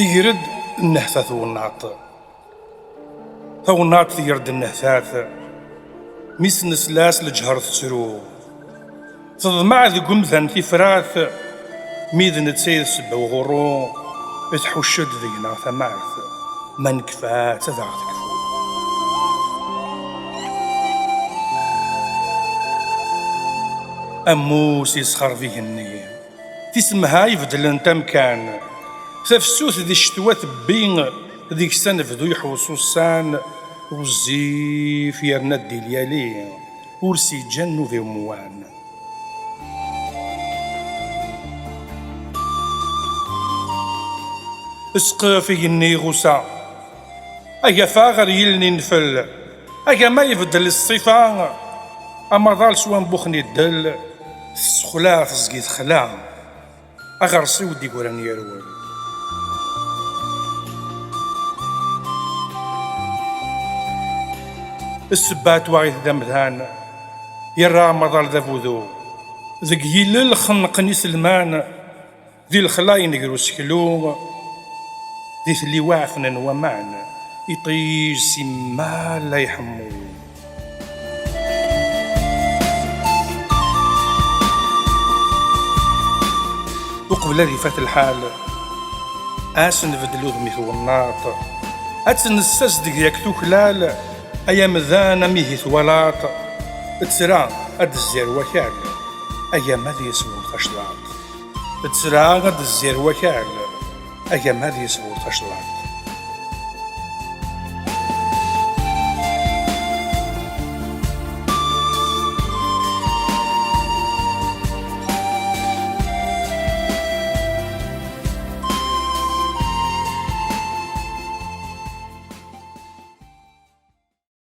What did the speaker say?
تيرد النهثاث والنعط ثوناط تيرد النهثاث ميس نسلاس لجهر تسرو تضمع ذي قمثان في فراث ميذن تسيد سبا وغرو تحوشد ذينا ثمارث من كفات ذا تكفو أموس يسخر فيه النيم تسمها يفدلن تمكان تفسوث ذي الشتوات بين ذيك السنة فدو يحوصو السان وزيف يرنا الديليالي ورسي جنو ذي موان اسقافي النيغوسا أيا فاغر يلني نفل أيا ما يفدل الصفا أما ظال سوان بوخني الدل السخلا تزقيت خلا أغرسي ودي قولان يروال السبات واغيث دمذان يرى مظال ذا فوذو ذك يلل خنقني سلمان ذي الخلاين يقرو سكلو ذي ثلي واعفنا ومعن يطيج سما لا يحمو وقبل ذي فات الحال آسن فدلو ذمي ثوالناط أتسن السسدق يكتو خلال أيام ذانا ميه ثوالات تسرع أد الزير وكال أيام هذي يسمو تشلاط تسرع أد الزير وكال أيام هذي يسمو تشلاط